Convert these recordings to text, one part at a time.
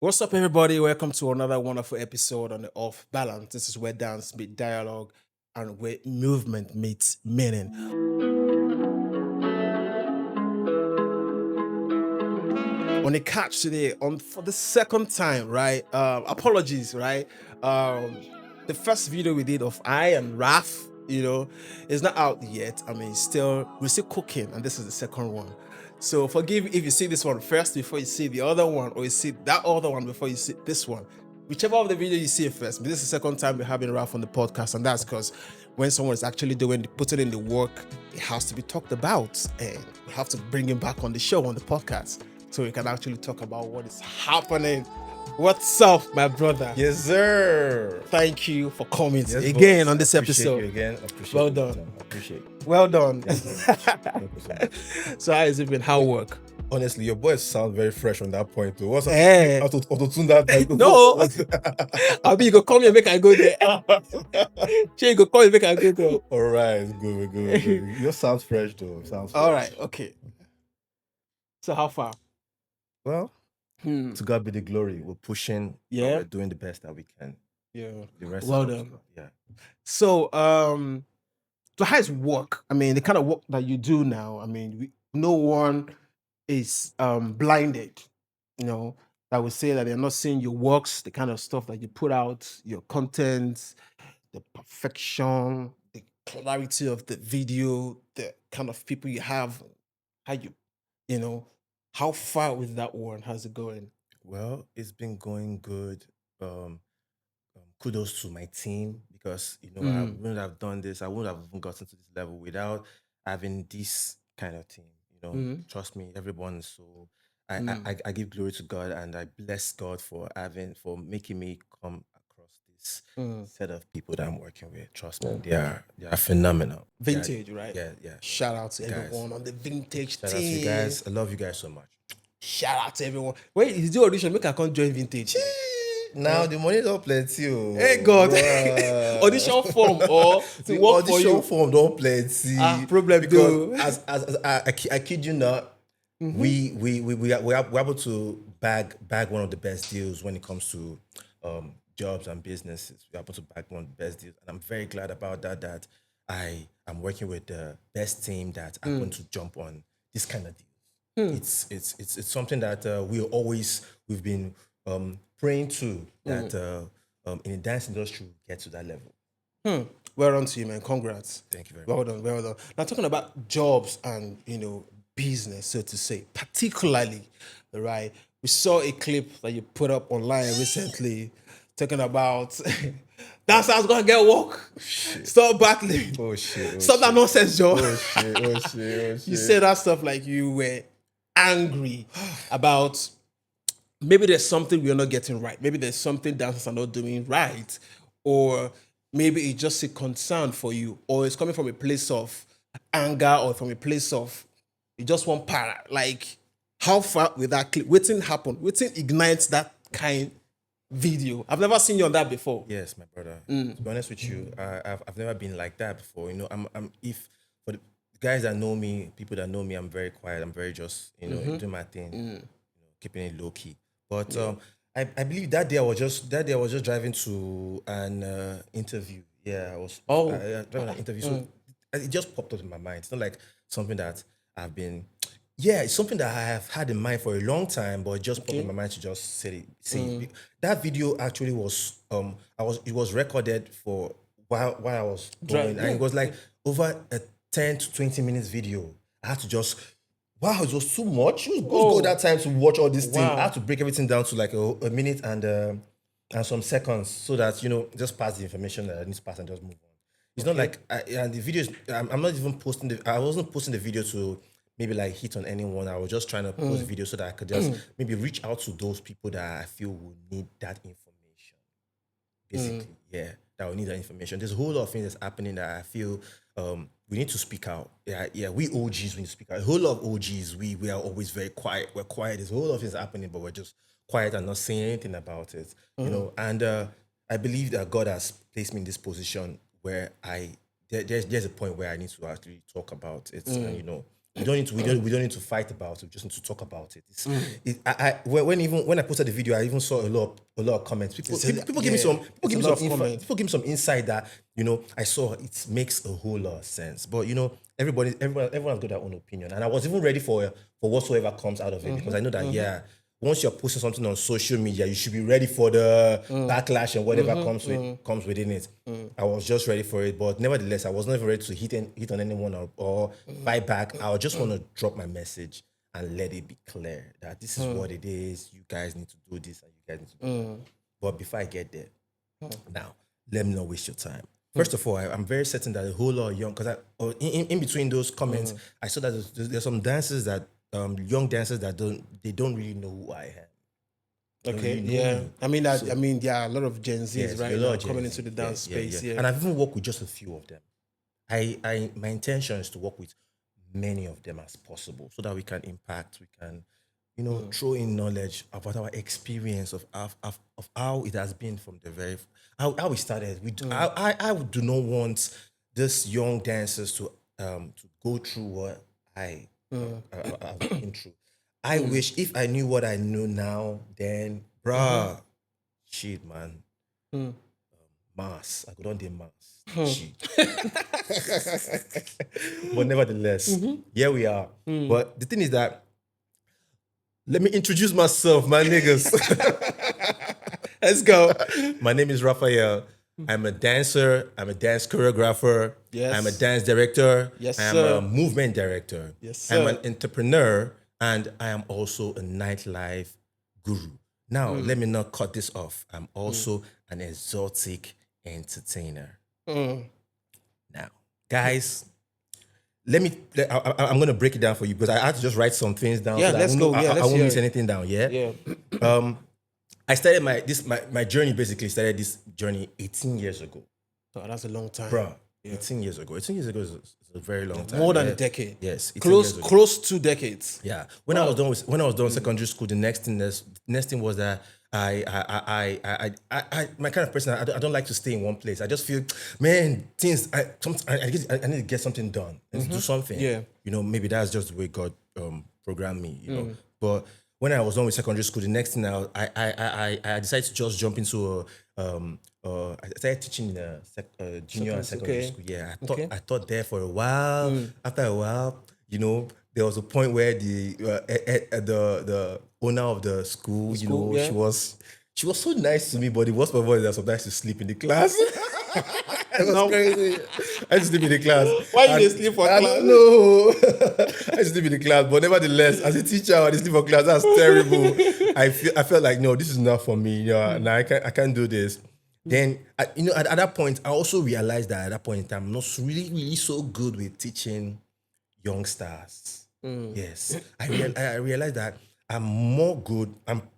What's up, everybody? Welcome to another wonderful episode on the Off Balance. This is where dance meets dialogue and where movement meets meaning. On the catch today, on for the second time, right? Apologies, right? The first video we did of I and Raf, is not out yet. I mean, we're still cooking, and this is the second one. So forgive if you see this one first before you see the other one, or you see that other one before you see this one. Whichever of the video you see first, but this is the second time we're having Raf on the podcast, and that's because when someone is actually putting in the work, it has to be talked about, and we have to bring him back on the show, on the podcast, so we can actually talk about what is happening. What's up, my brother? Yes, sir. Thank you for coming Yes, again boss. on this Appreciate episode. you again. Appreciate Well you, done. sir. Appreciate it. Well done. Yes, sir. Thank you so much. So how is it been? How work? Honestly, your voice sounds very fresh on that point. Too. What's up? Eh. Auto-tune that. No. Abi, you go call me and make I go there. Che, you go call me and make I go there. All right, good. Your sounds fresh though. Sounds fresh. All right, okay. So how far? Well, to God be the glory. We're pushing. Yeah. We're doing the best that we can. Yeah. The rest Well is up to done. God. Yeah. So how is work? I mean, the kind of work that you do now, I mean, no one is blinded, that will say that they're not seeing your works, the kind of stuff that you put out, your content, the perfection, the clarity of the video, the kind of people you have, how how far with that one? How's it going? Well, it's been going good. Kudos to my team because I wouldn't have done this. I wouldn't have even gotten to this level without having this kind of team. Trust me, everyone. So I give glory to God and I bless God for making me come across this set of people that I'm working with. Trust me, they are phenomenal. Vintage, right? Yeah. Shout out to Guys. everyone on the vintage Shout team. out to you guys. I love you guys so much. Shout out to everyone. Wait, is the audition? Make I can't join vintage. Now the money don't plenty. Oh. Hey God, Bruh. audition form or to The work for audition you. form don't plenty. Problem though. Because as I kid you not, we're able to bag one of the best deals when it comes to jobs and businesses. We're able to bag one of the best deals, and I'm very glad about that. That I am working with the best team that are going to jump on this kind of deal. It's something that we've been praying to that in the dance industry we get to that level. Well done to you, man. Congrats. Thank you very much. Well done. Now talking about jobs and business, so to say, particularly, right? We saw a clip that you put up online recently talking about that's how I was gonna get work. Stop battling. Oh shit. Stop that nonsense, Joe. Oh shit. You said that stuff like you were angry about maybe there's something we're not getting right. Maybe there's something dancers are not doing right. Or maybe it's just a concern for you. Or it's coming from a place of anger or from a place of you just want para. Like, how far with that clip? Waiting happen. Waiting ignites that kind video. I've never seen you on that before. Yes, my brother. To be honest with you, I've never been like that before. I'm if for the guys that know me, people that know me, I'm very quiet. I'm very just doing my thing, keeping it low key. But I believe that day I was just driving to an interview. Yeah, I was driving an interview. So it just popped up in my mind. It's not like something that I've been. Yeah, it's something that I have had in mind for a long time, but it just popped in my mind to just say it. That video actually was it was recorded for while I was going, and it was like over a 10 to 20 minutes video. I had to just it was too much. It was go that time to watch all these things. I had to break everything down to like a minute and some seconds so that just pass the information that I need to pass and just move on. It's not like and the videos. I'm not even posting I wasn't posting the video to maybe like hit on anyone. I was just trying to post the video so that I could just maybe reach out to those people that I feel would need that information. Basically, that will need that information. There's a whole lot of things that's happening that I feel we need to speak out. Yeah, we OGs we need to speak out. A whole lot of OGs, we are always very quiet. We're quiet. There's a whole lot of things happening, but we're just quiet and not saying anything about it. And I believe that God has placed me in this position where there's a point where I need to actually talk about it and we don't need to fight about it. We just need to talk about it. When I posted the video, I even saw a lot of comments. People give me some people give me some insight that I saw it makes a whole lot of sense. But everyone's got their own opinion, and I was even ready for whatsoever comes out of it because I know that once you're posting something on social media, you should be ready for the backlash and whatever comes within it. I was just ready for it, but nevertheless, I was not even ready to hit on anyone or fight back. I just want to drop my message and let it be clear that this is what it is. You guys need to do this, and you guys need to do that. But before I get there, now let me not waste your time. First of all, I'm very certain that a whole lot of young, because in between those comments, I saw that there's some dancers that young dancers that don't really know who I am. Okay, Don't really know me. I mean, there are a lot of Gen Zs Yes, right a lot now of Gen coming Z. into the dance space. Yeah. And I've even worked with just a few of them. My intention is to work with many of them as possible so that we can impact, we can, throw in knowledge about our experience of how it has been from the very how we started. I do not want these young dancers to go through what I've been through. I wish if I knew what I know now, then bruh, shit, man. Mass. I could not do mass. Shit. But nevertheless, here we are. But the thing is that let me introduce myself, my niggas. Let's go. My name is Raphael. I'm a dancer. I'm a dance choreographer. Yes. I'm a dance director. Yes, I'm sir. a movement director. Yes, I'm sir. an entrepreneur, and I am also a nightlife guru. Now, let me not cut this off. I'm also an exotic entertainer. Now, guys, I'm going to break it down for you because I had to just write some things down. Yeah, so that let's go. Yeah, I let's won't hear miss it. anything down. Yeah. Yeah. I started my journey. Basically, started this journey 18 years ago, Oh, that's a long time. bro. 18 years ago. 18 years ago is a very long time. More than a decade. Yes, 18 years ago. Close 2 decades. Yeah. When I was done with secondary school, the next thing was that I my kind of person, I don't like to stay in one place. I just feel, man, I need to get something done and do something. Yeah. Maybe that's just the way God programmed me. But when I was done with secondary school, the next thing I decided to just jump into I started teaching in a junior and secondary school. Yeah, I taught there for a while. After a while, there was a point where the owner of the school, she was so nice to me, but the worst part was that sometimes she sleep in the class. It was crazy. I used to sleep in the class. Why you sleep for I class? don't know. I used to sleep in the class, but nevertheless, as a teacher, I sleep for class. That's terrible. I felt like, no, this is not for me. Now I can't do this. Then, at that point, I also realized that at that point in time, I'm not really, really so good with teaching young stars. Yes, I realized that I'm more good.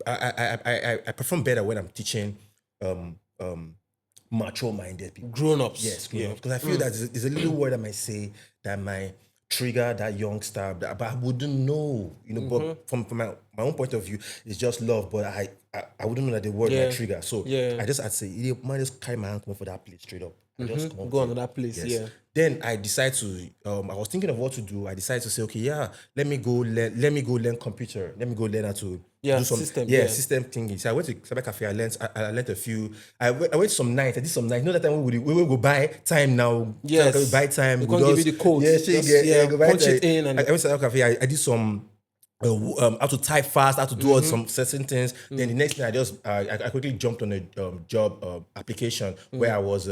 I perform better when I'm teaching mature-minded people. Grown-ups. Yes, grown-ups. Because I feel that there's a little word I might say that might trigger that young star, but I wouldn't know. But from my own point of view, it's just love. But I wouldn't know that the word might trigger. So I just had to say, you might just carry my hand come up for that place straight up. I just come up Go there. on that place. Yes. Yeah. Then I decided to. I was thinking of what to do. I decided to say, okay, let me go learn computer. Let me go learn how to do some system thinking. So I went to Cyber Cafe. I learned a few. I went some nights. I did some nights. You know that time we will go buy time now. Yes. We buy time. They can't give you the code. Go buy Punch time. it in. And I went to Cyber Cafe. I did some. How to type fast, how to do all some certain things. Then the next thing I quickly jumped on a job application where I was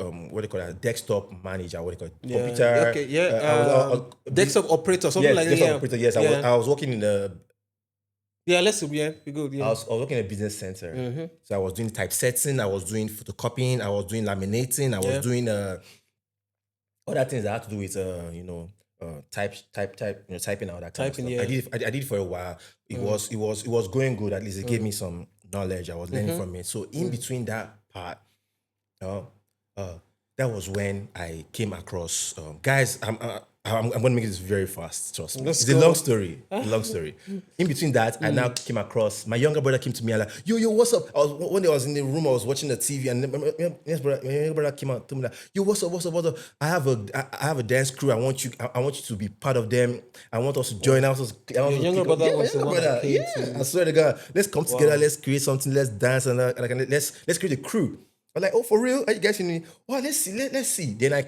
what do you call that? Desktop manager, what do you call it? Computer. Okay, yeah. Desktop operator, something like that. Desktop operator, yes. I was working in a Yeah, let's be good. Yeah. I was working in a business center. So I was doing typesetting, I was doing photocopying, I was doing laminating, I was doing other things that had to do with typing out that kind of stuff. Yeah. I did it for a while. It was going good. At least it gave me some knowledge. I was learning from it. So in between that part, that was when I came across guys. I'm going to make this very fast. Trust me. Let's It's a go. long story. A long story. In between that, I now came across my younger brother came to me and like, yo, what's up? One day I was in the room, I was watching the TV, and my younger brother came out to me like, yo, what's up? I have a dance crew. I want you to be part of them. I want us to join. Your younger brother was the one that came I swear to God, let's come together. Let's create something. Let's dance and let's create a crew. I'm like, oh, for real? Are you guys in me? Well, let's see. Then I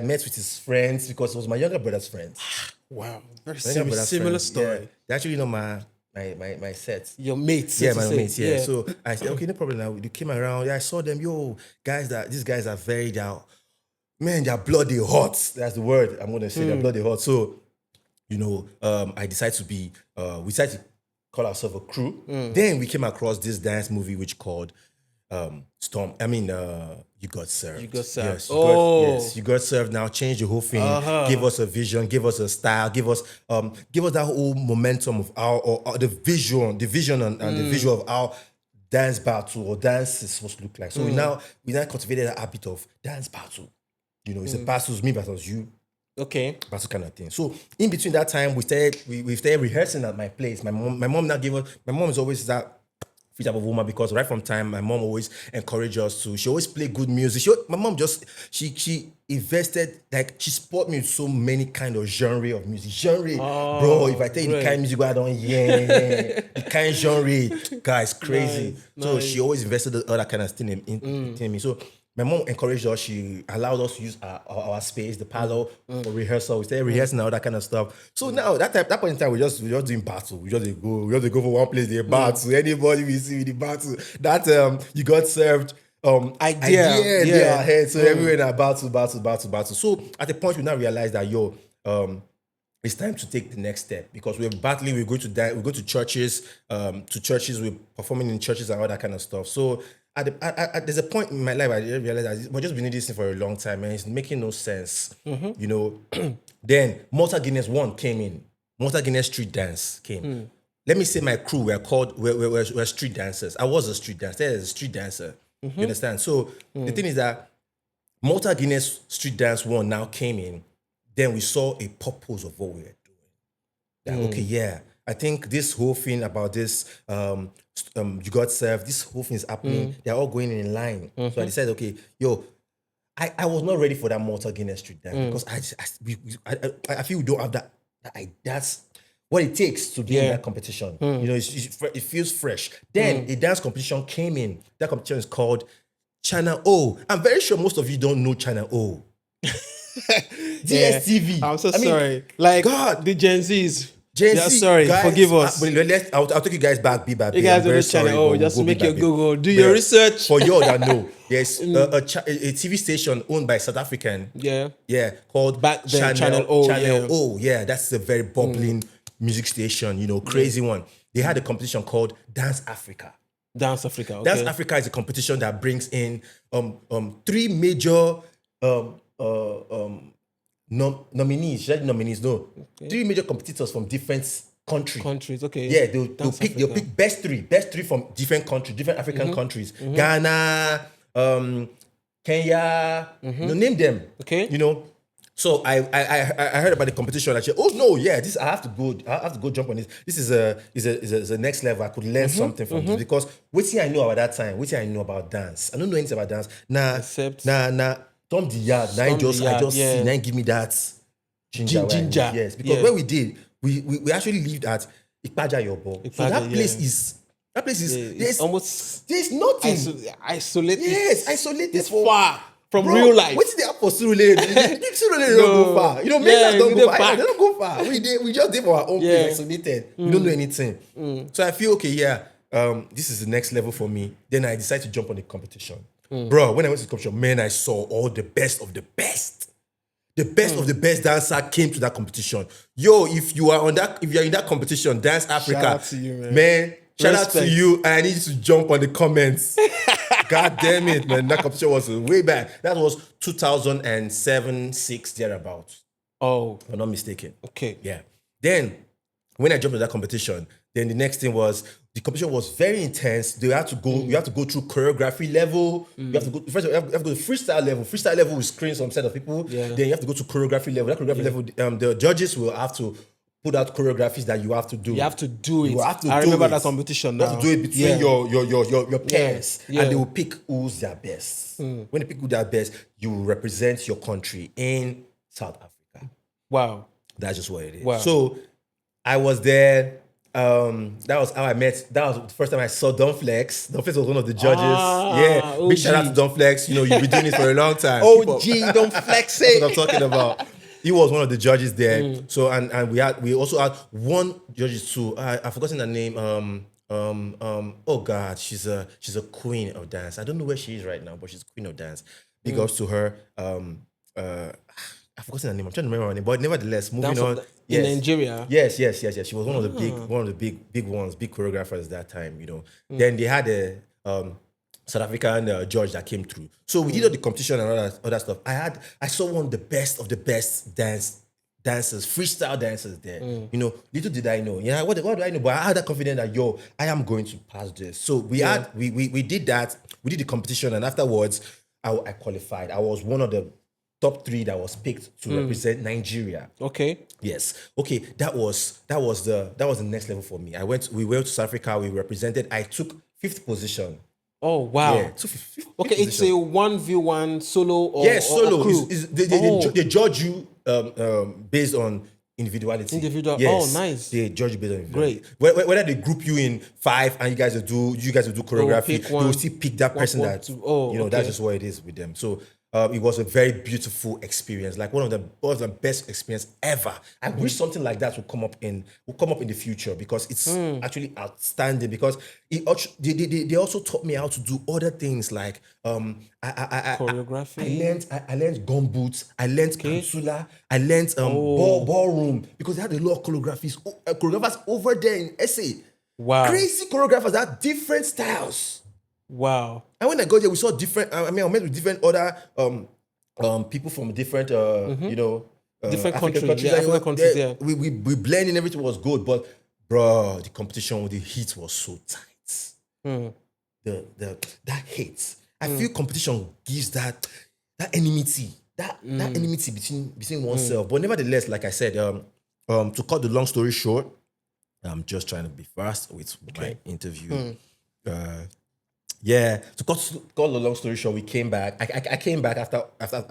met with his friends because it was my younger brother's friends. Wow. Very My younger brother's similar friends, story. Yeah. They actually know my set. Your mates. Yeah, so to my say. mates. Yeah. So I said, okay, no problem. Now they came around. Yeah, I saw them. Yo, these guys are very down. Man, they're bloody hot. That's the word I'm gonna say. They're bloody hot. So, I decided to be. We decided to call ourselves a crew. Then we came across this dance movie which called Storm. I mean, You Got Served. You Got Served. Yes, You Got Served. Now change the whole thing. Give us a vision. Give us a style. Give us that whole momentum of our the vision and the visual of our dance battle or dance is supposed to look like. So we now cultivated that habit of dance battle. It's a battles me versus you. Okay. Battle kind of thing. So in between that time, we started rehearsing at my place. My mom now gave us. My mom is always that type of woman because right from time my mom always encouraged us to. She always play good music. My mom just she invested, like she sport me with so many kind of genre of music. Bro. If I tell you the kind of music I don't the kind of genre, guys, crazy. So she always invested all that kind of thing in me. So my mom encouraged us. She allowed us to use our space, the parlor for rehearsal. We started rehearsing all that kind of stuff. So now that point in time, we just doing battle. We just go for one place, they battle. Anybody we see with the battle. That You Got Served idea in our head. So everywhere now battle. So at the point we now realize that it's time to take the next step because we're battling. We go to churches. We're performing in churches and all that kind of stuff. So there's a point in my life I realized that we've just been doing this thing for a long time and it's making no sense. Then Malta Guinness 1 came in. Malta Guinness Street Dance came. Let me say my crew we're street dancers. I was a street dancer. There's a street dancer. You understand? So the thing is that Malta Guinness Street Dance 1 now came in. Then we saw a purpose of what we were doing. That, okay, yeah, I think this whole thing about this, You Got Served, this whole thing is happening. They're all going in line. So I decided, okay, I was not ready for that Malta Guinness Street Dance because I feel we don't have that. That's what it takes to be in that competition. It feels fresh. Then a dance competition came in. That competition is called Channel O. I'm very sure most of you don't know Channel O. DSTV. I'm so sorry. Like God, the Gen Z's. Gen Z, sorry, guys, forgive us. I'll take you guys back. You guys are channel. Just make your Google, do your research. For you that know, there's a TV station owned by South African. Called back then Channel O. Channel O. Yeah, that's a very bubbling music station. Crazy one. They had a competition called Dance Africa. Dance Africa. Okay. Dance Africa is a competition that brings in three major nominees. Should I say nominees? No. Okay. 3 major competitors from different countries. Okay. Yeah, they'll pick best three from different countries, different African countries. Ghana, Kenya, name them. Okay. So I heard about the competition. I said, oh no, yeah, I have to go jump on this. This is a next level. I could learn something from this because what I know about that time, what I know about dance. I don't know anything about dance. Nah. Tom the yard. I just see. Now give me that ginger. Yes, because when we did, we actually lived at Ipaja Yobo. So that place is there's nothing. Isolated. Yes, isolated. It's far from real life. What's the for Surulere? Surulere don't go far. Mainland don't go far. They don't go far. We just did for our own place, isolated. We don't know anything. So I feel okay. Yeah, this is the next level for me. Then I decided to jump on the competition. Bro, when I went to the competition, man, I saw all the best of the best. The best of the best dancer came to that competition. If you're in that competition, Dance Africa, shout out to you, man. Shout out to you. And I need you to jump on the comments. God damn it, man. That competition was way back. That was 2007, 6, thereabouts. Oh. If I'm not mistaken. Okay. Yeah. Then, when I jumped into that competition, Then the next thing was the competition was very intense. They had to go. You have to go through choreography level. You have to go first. You have to go to freestyle level. Freestyle level will screen some set of people. Yeah. Then you have to go to choreography level. That choreography level, the judges will have to put out choreographies that you have to do. You have to do it. You have to I do remember it. that competition now. You have to do it between your peers, Yeah. and they will pick who's their best. When they pick who's their best, you will represent your country in South Africa. Wow. That's just what it is. Wow. So I was there. That was how I met. That was the first time I saw Don Flex. Don Flex was one of the judges. Yeah, big shout out to Don Flex. You know, you've been doing this for a long time. OG, Don Flex. That's what I'm talking about. He was one of the judges there. So and we also had one judges too. I've forgotten her name. Oh God, she's a queen of dance. I don't know where she is right now, but she's a queen of dance. Big ups to her. I've forgotten her name. I'm trying to remember her name, but nevertheless, moving on. In Nigeria. Yes. She was one of the big ones, big choreographers that time. You know. Then they had a South African judge that came through. So we did all the competition and all that other stuff. I saw one of the best dancers, freestyle dancers there. You know, little did I know. Yeah, what do I know? But I had that confidence that I am going to pass this. So we did that. We did the competition, and afterwards, I qualified. I was one of the top 3 that was picked to represent Nigeria. Okay. Yes. Okay. That was the next level for me. We went to South Africa. We represented. I took 5th position. Oh wow. Yeah. Took fifth Okay, it's a 1v1 solo or solo. or crew. They judge you based on individuality. Oh, nice. They judge you based on individuality. Whether they group you in 5 and you guys will do choreography, they will still pick that person that that's just what it is with them. So it was a very beautiful experience, like one of the best experience ever. I wish something like that would come up in the future, because it's actually outstanding. Because they also taught me how to do other things like choreography. I learned gumboots, I learned kansula, I learned ballroom, because they had a lot of choreographers over there in SA. Wow. Crazy choreographers that had different styles. Wow. And when I got there, we saw different. I met with different other people from different, different African countries. Yeah, African countries. Yeah. We blending, everything was good, but bro, the competition with the heat was so tight. That hate. I feel competition gives that enmity, that enmity between oneself. But nevertheless, like I said, to cut the long story short, I'm just trying to be fast with my interview. To cut the long story short, we came back. I came back after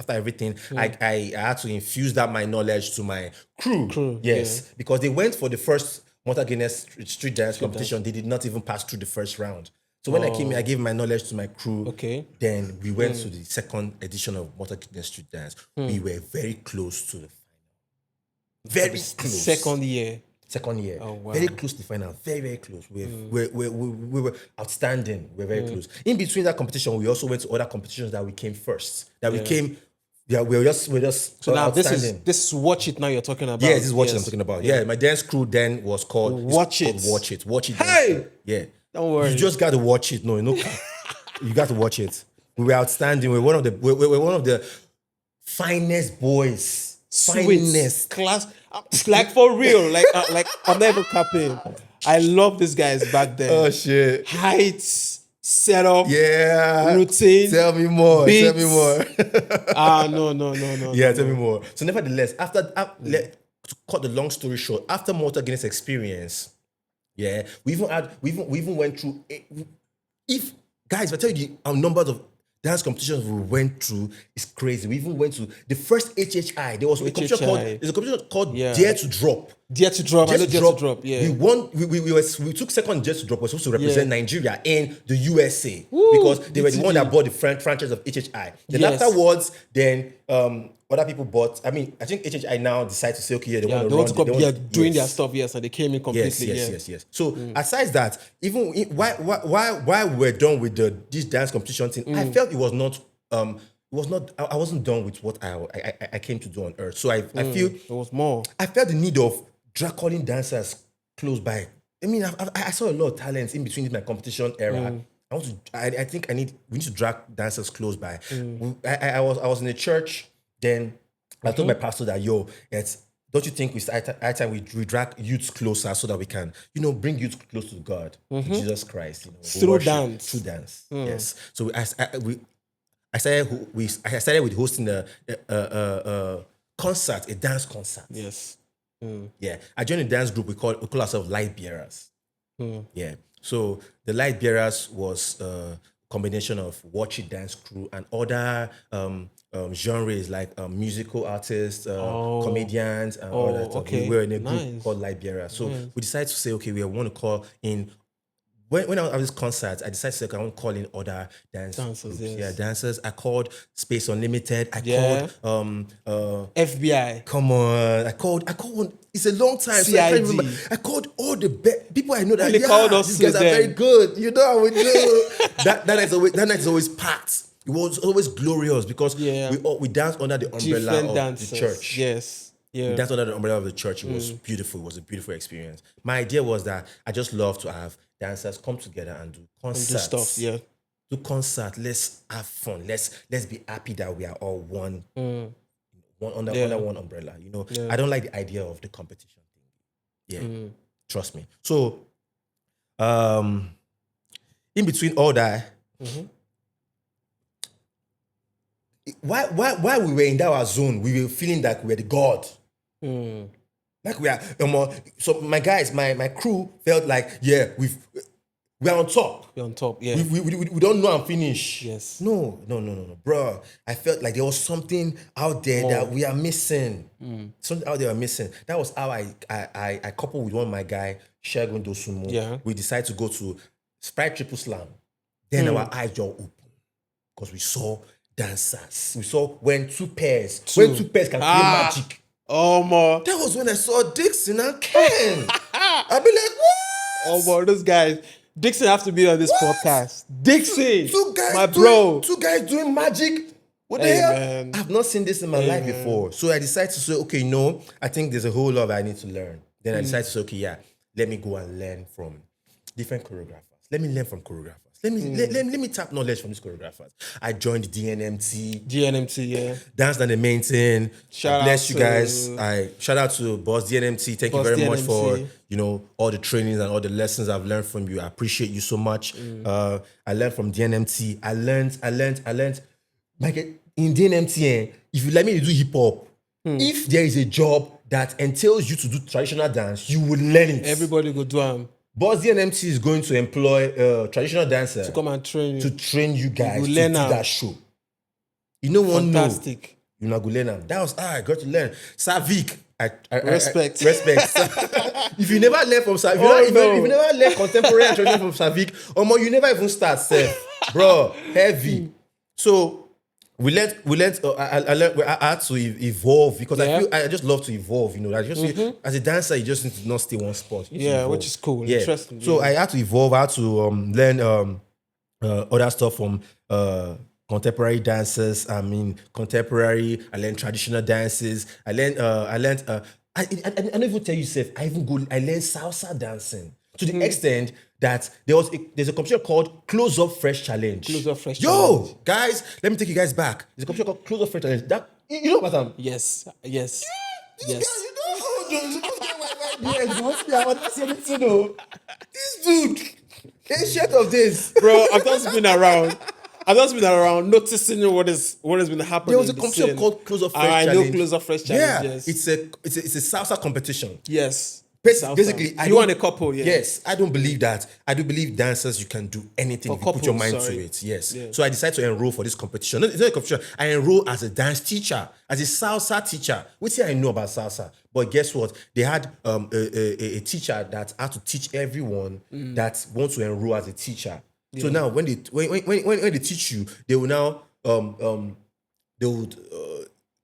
everything. I had to infuse my knowledge to my crew. Yes, because they went for the first Malta Guinness street dance competition. They did not even pass through the first round. So when I came here, I gave my knowledge to my crew. Okay. Then we went to the second edition of Malta Guinness street dance. We were very close to the final. Very close. Second year. Oh, wow. Very close to the final, very, very close. We were outstanding. We were very close. In between that competition, we also went to other competitions that we came first. We were just so now outstanding. this is Watch It now you're talking about. Yeah, this is Watch It I'm talking about. Yeah, my dance crew then was called Watch It. Watch It. Hey! Yeah. Don't worry. You just got to watch it. No, you got to watch it. We were outstanding. We're one of the finest boys. Finest class, like for real, like I'm never capping. I love these guys back then. Oh shit! Heights, setup, routine. Tell me more. Beats. Tell me more. No. Yeah, tell me more. So nevertheless, to cut the long story short, after Malta Guinness experience, we even went through. If guys, if I tell you the numbers of dance competitions we went through, is crazy. We even went to the first HHI. There was a competition called Dare to Drop. Dare to Drop. Dare to Drop. Yeah. We won. We took second Dare to Drop. We're supposed to represent Nigeria in the USA. Because they were the one that bought the franchise of HHI. Then afterwards, other people bought. I mean, I think HHI now decide to say, okay, they want to run. Doing their stuff, yes, and they came in completely. Yes. So aside that, even why we're done with this dance competition thing, I felt it was not. I wasn't done with what I came to do on Earth. So I feel there was more. I felt the need of calling dancers close by. I mean, I saw a lot of talents in between my competition era. I think we need to drag dancers close by. I was in a church. Then I told my pastor that don't you think at time we drag youths closer so that we can, bring youth close to God, to Jesus Christ, Through worship dance. through dance. Yes. So I started with hosting a concert, a dance concert. Yes. Yeah, I joined a dance group. We call ourselves light bearers. Yeah. So the light bearers was a combination of watch it dance crew and other genres like musical artists, comedians, and all that stuff. We okay. were in a group Nice. called Light Bearers. So we decided to say, okay, we want to call in. When I was at this concert, I decided to say, okay, I want to call in other dancers. Groups. Yes. Yeah, dancers. I called Space Unlimited. I Yeah. called FBI. Come on, I called one. It's a long time, so I can't CID. remember. I called all the people I know that they called us these to guys are very them. good. You know how we do. that night is always packed. It was always glorious because we danced under the umbrella Different of dancers. the church. Yes. Yeah. We danced under the umbrella of the church. It was beautiful. It was a beautiful experience. My idea was that I just love to have dancers come together and do concerts. And do stuff. Yeah. Do concert. Let's have fun. Let's be happy that we are all one. Under one umbrella, I don't like the idea of the competition thing. Yeah, trust me. So, in between all that, while we were in that zone, we were feeling like we were the god. Like we are. So my guys, my crew felt like, we're on top. You're on top. Yeah. We don't know I'm finished. Yes. No, bro. I felt like there was something out there that we are missing. Something out there we're missing. That was how I coupled with one of my guy, Shegun Dosumo. Yeah. We decided to go to Sprite Triple Slam. Then our eyes just opened because we saw dancers. We saw when two pairs can play magic. Oh my. That was when I saw Dixon and Ken. I'd be like, what? Oh my, those guys. Dixon have to be on this podcast. Dixon, two guys, my bro. Two guys doing magic. What the hell? Man. I've not seen this in my life before. So I decided to say, okay, no, I think there's a whole lot I need to learn. Then I decided to say, okay, let me go and learn from different choreographers. Let me learn from choreographers. Let me tap knowledge from these choreographers. I joined DNMT. Yeah. Danced on the main thing. Bless you guys. Shout out to Boss DNMT. Thank you very much for all the trainings and all the lessons I've learned from you. I appreciate you so much. I learned from DNMT. I learned. Like in DNMT, if you let me do hip hop, if there is a job that entails you to do traditional dance, you will learn it. Everybody go do them. Boss DNMT is going to employ a traditional dancer to come and train you. To train you guys to do that show. You know one know. Fantastic. You're not going to learn. That was I got to learn. Savik. Respect. Respect. If you never learn from Savik, if you never learn contemporary and traditional from Savik, you never even start, bro. Heavy. So we learned. I had to evolve because I just love to evolve. As a dancer, you just need to not stay one spot. Which is cool. Yeah. Interesting. So I had to evolve. I had to learn other stuff from contemporary dancers. I learned traditional dances. I don't even tell you, Seth. I learned salsa dancing to the extent that there's a competition called Close Up Fresh Challenge. Challenge. Guys, let me take you guys back. There's a competition called Close Up Fresh Challenge. That you know what I'm? Yes. Yes. This dude, ain't shit of this, bro. I've just been around noticing what has been happening. There was a competition called Close Up Fresh Challenge. I know Close Up Fresh Challenge. Yeah, yes. It's a salsa competition. Yes. Basically, you want a couple, Yes, I don't believe that. I do believe dancers, you can do anything if you put your mind to it. Yes. Yeah. So I decided to enroll for this competition. It's not a competition. I enrolled as a dance teacher, as a salsa teacher. Which I know about salsa. But guess what? They had a teacher that had to teach everyone that wants to enroll as a teacher. Yeah. So now when they teach you, they will now they would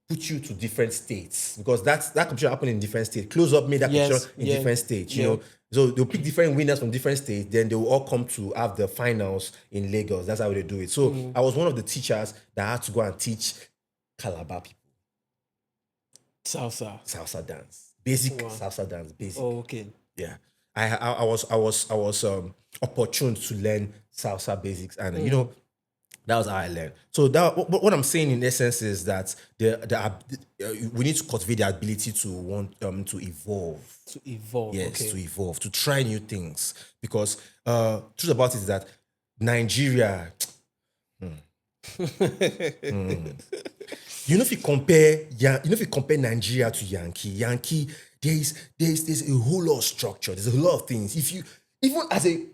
put you to different states because that competition happened in different states. Close Up made that competition in different states, you know. So they'll pick different winners from different states, then they will all come to have the finals in Lagos. That's how they do it. So I was one of the teachers that had to go and teach Calabar people. Salsa dance. Basic salsa dance. Basic. Oh, okay. Yeah. I was opportune to learn salsa basics and That was how I learned. So that what I'm saying in essence is that we need to cultivate the ability to want to evolve. To evolve. Yes, to Okay. evolve, to try new things. Because truth about it is that Nigeria, you know, if you compare, if you compare Nigeria to Yankee, there's a whole lot of structure. There's a lot of things. If you even as a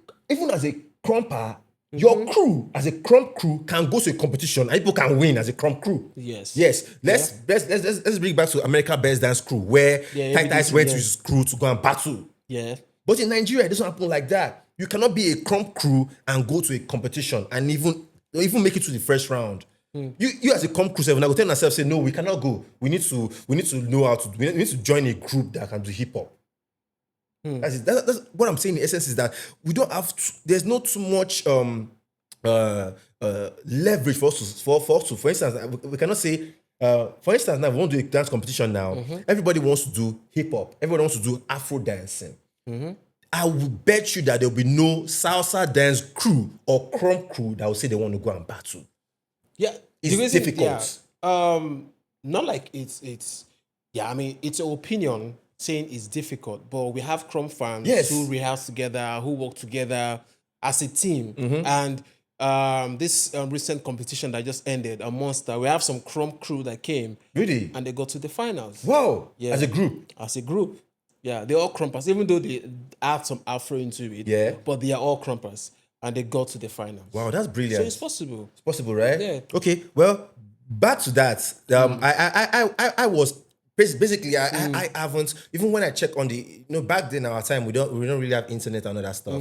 crumper, your crew as a crump crew can go to a competition and people can win as a crump crew. Yes. Yes. Yeah. Let's bring it back to America Best Dance Crew, where Yeah, Titus evidently, went to yeah. his crew to go and battle. Yeah. But in Nigeria, it doesn't happen like that. You cannot be a crump crew and go to a competition and even make it to the first round. You as a crump crew, I will tell myself, say, no, we cannot go. We need to know how to. We need to join a group that can do hip hop. That's it. That's what I'm saying. In essence, is that we don't have. There's not too much leverage for us to. For instance, we cannot say. For instance, now we want to do a dance competition now. Everybody wants to do hip hop. Everybody wants to do Afro dancing. I will bet you that there will be no salsa dance crew or crump crew that will say they want to go and battle. Yeah. It's The reason- difficult. Yeah. Not like it's yeah, I mean it's an opinion saying it's difficult, but we have Chrome fans Yes. who rehearse together, who work together as a team. And this recent competition that just ended, a Monster, we have some Chrome crew that came Really? and they got to the finals. Wow. Yeah. As a group. As a group. Yeah, they're all crumpers, even though they add some afro into it. Yeah. But they are all crumpers. And they got to the finals. Wow, that's brilliant. So it's possible. It's possible, right? Yeah. Okay. Well, back to that. I was basically I haven't, even when I check on the back then our time we don't really have internet and all that stuff.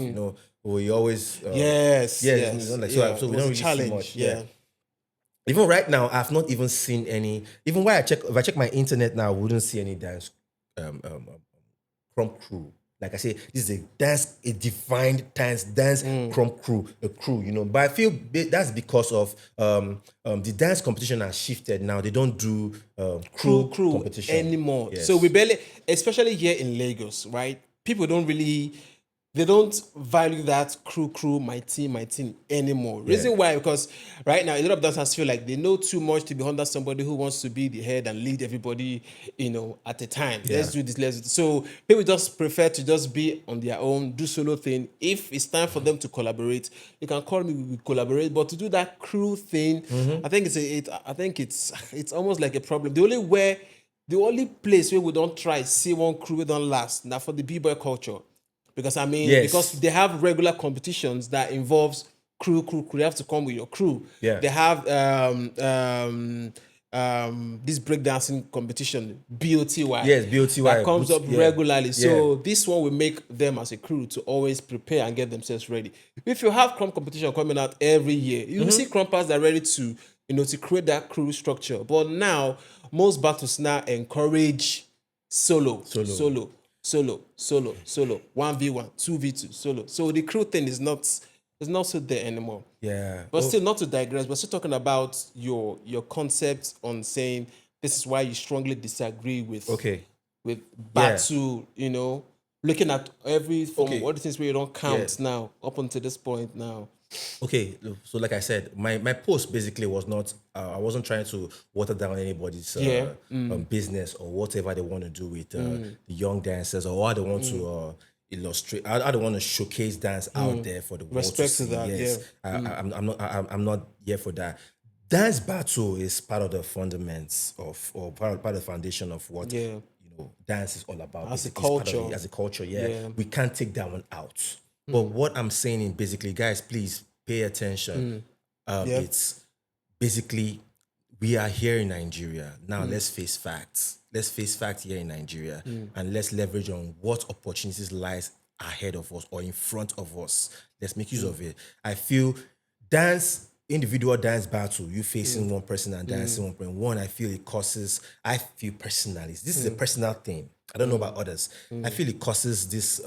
We always Yes. yes. Like, Yeah, so it we was don't a really challenge. see much. Yeah. Even right now, I've not even seen any. Even when if I check my internet now, I wouldn't see any dance crump crew. Like I say, this is a defined dance crump crew, a crew, But I feel that's because of the dance competition has shifted now. They don't do crew competition anymore. Yes. So we barely, especially here in Lagos, right? People they don't value that crew, my team anymore. Reason why, because right now a lot of dancers feel like they know too much to be under somebody who wants to be the head and lead everybody, at a time. Let's do this, let's do this. So people just prefer to just be on their own, do solo thing. If it's time for them to collaborate, you can call me, we collaborate. But to do that crew thing, I think it's almost like a problem. The only place where we don't try see one crew we don't last now for the b-boy culture. Because Yes. because they have regular competitions that involves crew. You have to come with your crew. Yeah. They have this breakdancing competition, BOTY. Yes, BOTY. That comes up regularly. So Yeah. this one will make them as a crew to always prepare and get themselves ready. If you have crump competition coming out every year, you will see crumpers that are ready to to create that crew structure. But now most battles now encourage solo. 1v1, 2v2, solo. So the crew thing is not so there anymore. Yeah. But still, not to digress, we're still talking about your concept on saying this is why you strongly disagree with battle, looking at every form all the things where you don't count now up until this point now. Okay, so like I said, my post basically was not. I wasn't trying to water down anybody's business or whatever they want to do with the young dancers or how they want to illustrate. I don't want to showcase dance out there for the world to Respect to see. that, Yes, I'm not here for that. Dance battle is part of the fundamentals or part of the foundation of what dance is all about. As a It's part of culture. it, as a culture, we can't take that one out. But what I'm saying is basically, guys, please pay attention. It's basically, we are here in Nigeria. Now let's face facts. Let's face facts here in Nigeria and let's leverage on what opportunities lies ahead of us or in front of us. Let's make use of it. I feel individual dance battle, you facing one person and dancing one person. One, I feel personally, this is a personal thing. I don't know about others. I feel it causes this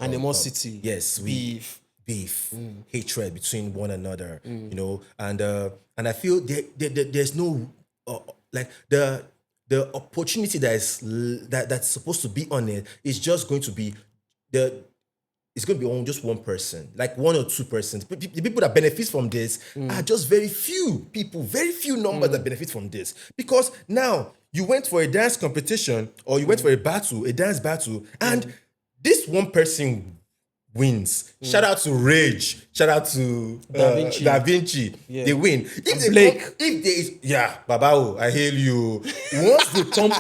Animosity. yes, beef, hatred between one another, and I feel there's no like the opportunity that's supposed to be on it is just going to be it's going to be on just one person, like 1 or 2%. But the people that benefit from this are just very few people, very few numbers that benefit from this. Because now you went for a dance competition or you went for a dance battle, and this one person wins. Shout out to Rage. Shout out to Da Vinci. Yeah. They win. If Blake. if there is, Babao, I hail you. Once they come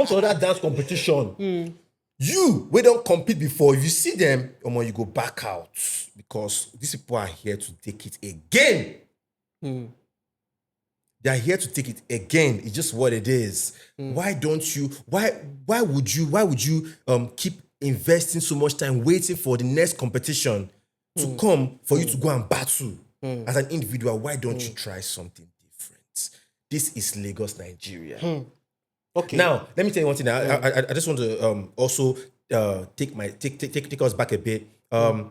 to other dance competition, we don't compete before. If you see them, you go back out because these people are here to take it again. They are here to take it again. It's just what it is. Why don't you? Why would you keep investing so much time waiting for the next competition to come for you to go and battle as an individual? Why don't you try something different? This is Lagos, Nigeria. Okay. Now, let me tell you one thing. I just want to also take us back a bit. I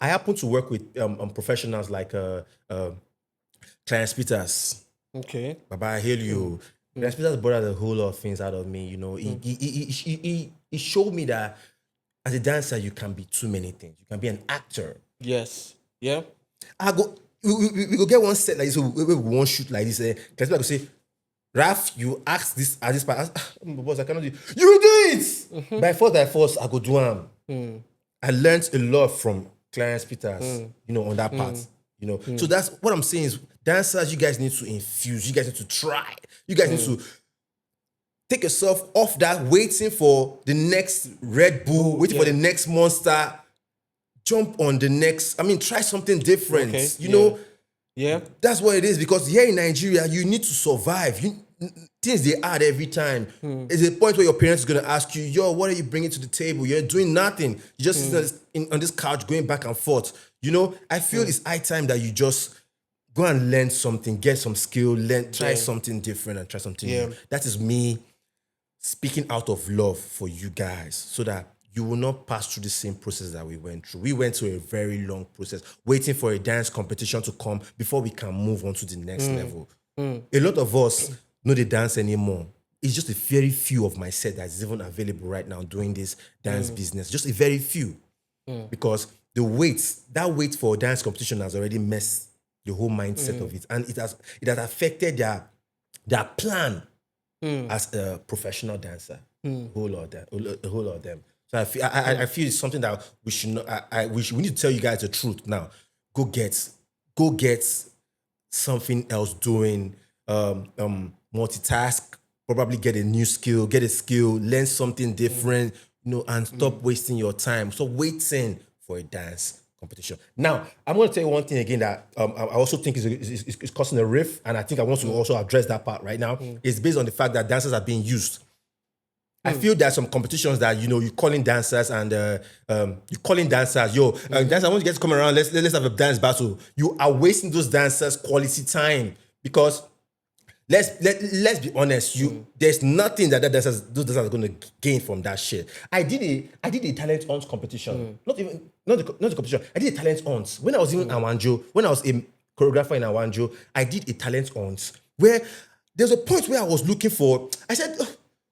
happen to work with professionals like Clarence Peters. Okay. Baba, I hail you. Clarence Peters brought out a whole lot of things out of me. He showed me that as a dancer, you can be too many things. You can be an actor. Yes. Yeah. We go get one set like this. We won't shoot like this. Clarence Peters go say, Raf, you ask this at this part. Boss, I cannot do it. You do it! By force, I go do them. I learned a lot from Clarence Peters, on that part. So that's what I'm saying is dancers, you guys need to infuse, you guys need to try. You guys need to take yourself off that waiting for the next Red Bull, waiting for the next Monster. Jump on the next, try something different. Okay. Yeah. That's what it is, because here in Nigeria, you need to survive. Things they add every time. There's a point where your parents are going to ask you, yo, what are you bringing to the table? You're doing nothing. You just sit on this couch going back and forth. I feel it's high time that you just go and learn something, get some skill, try something different and try something new. That is me speaking out of love for you guys so that you will not pass through the same process that we went through. We went through a very long process, waiting for a dance competition to come before we can move on to the next level. A lot of us know they dance anymore. It's just a very few of my set that's even available right now doing this dance business. Just a very few. Because that wait for a dance competition has already messed the whole mindset of it. And it has affected their plan as a professional dancer. A whole lot of them. So I feel it's something that we should not. We need to tell you guys the truth now. Go get something else doing. Multitask. Probably get a new skill. Get a skill. Learn something different. And stop wasting your time. Stop waiting for a dance competition. Now, I'm going to tell you one thing again that I also think is causing a rift, and I think I want to also address that part right now. It's based on the fact that dancers are being used. I feel there's some competitions that you calling dancers and you calling dancers, dancers, I want you guys to come around. Let's have a dance battle. You are wasting those dancers' quality time because let's be honest. There's nothing that those dancers are going to gain from that shit. I did a talent hunt competition. Not the competition. I did a talent hunt when I was in Awanjo. When I was a choreographer in Awanjo, I did a talent hunt where there's a point where I was looking for. I said.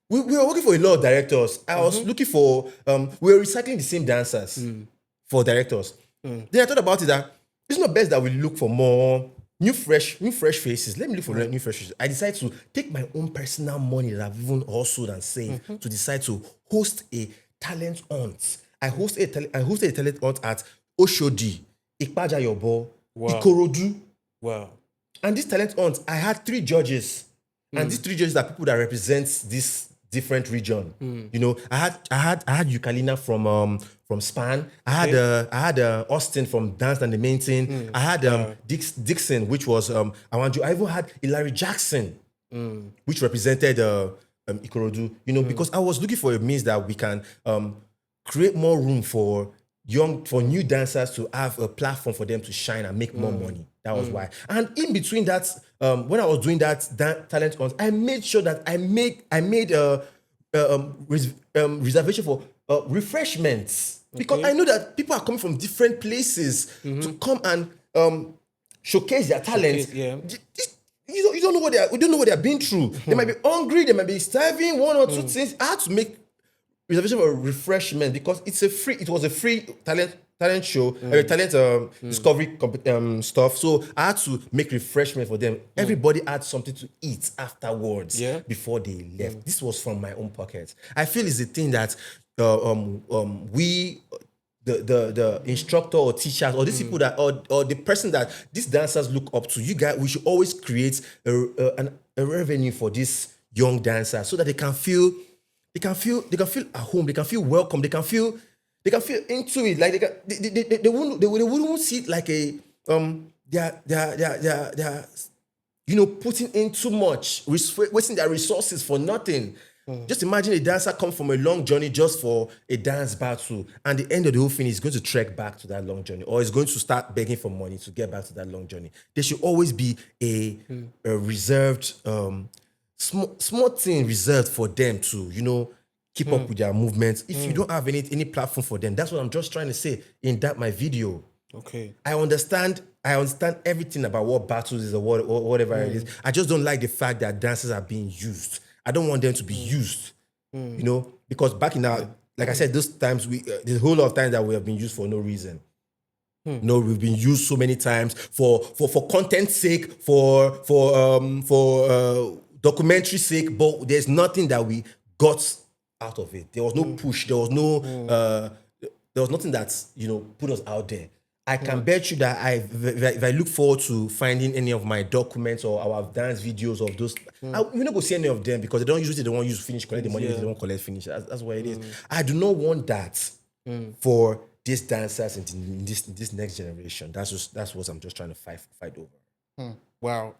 We were working for a lot of directors. I was looking for, we were recycling the same dancers for directors. Then I thought about it that it's not best that we look for more new fresh faces. Let me look for new fresh faces. I decided to take my own personal money that I've even hustled and saved to decide to host a talent hunt. I hosted a talent hunt at Oshodi, Ikpaja Yobo, Ikorodu. Wow. And this talent hunt, I had 3 judges. And these 3 judges are people that represent this different region. I had Eukalina from Span. I had Austin from Dance and the Main Thing. I had Dixon, which was I even had Hilary Jackson, which represented Ikorodu. Because I was looking for a means that we can create more room for new dancers to have a platform for them to shine and make more money. That was why. And in between that, when I was doing that talent hunt, I made sure that I made reservation for refreshments because I know that people are coming from different places to come and showcase their talent. You don't know what they are. We don't know what they are being through. They might be hungry. They might be starving. 1 or 2 things. I had to make reservation for refreshment because it was a free talent show, talent discovery stuff. So I had to make refreshment for them. Everybody had something to eat afterwards before they left. This was from my own pocket. I feel it's a thing that we the instructor or teachers or these people that or the person that these dancers look up to, you guys, we should always create a revenue for these young dancers so that they can feel at home, they can feel welcome, they can feel into it. Like they wouldn't see it like a they're putting in too much, wasting their resources for nothing. Just imagine a dancer come from a long journey just for a dance battle, and the end of the whole thing is going to trek back to that long journey, or is going to start begging for money to get back to that long journey. There should always be a reserved, small thing reserved for them to, keep up with their movements. If you don't have any platform for them, that's what I'm just trying to say in my video. Okay. I understand everything about what battles is or whatever it is. I just don't like the fact that dancers are being used. I don't want them to be used, because back in our, like I said, those times there's a whole lot of times that we have been used for no reason. No, we've been used so many times for content's sake, for documentary sake, but there's nothing that we got out of it. There was no push. There was no. There was nothing that put us out there. I can bet you that if I look forward to finding any of my documents or our dance videos of those, we're not going to see any of them because they don't usually want you to finish, collect the money, they don't collect, finish. That's what it is. I do not want that for these dancers in this next generation. That's what I'm just trying to fight over. Wow.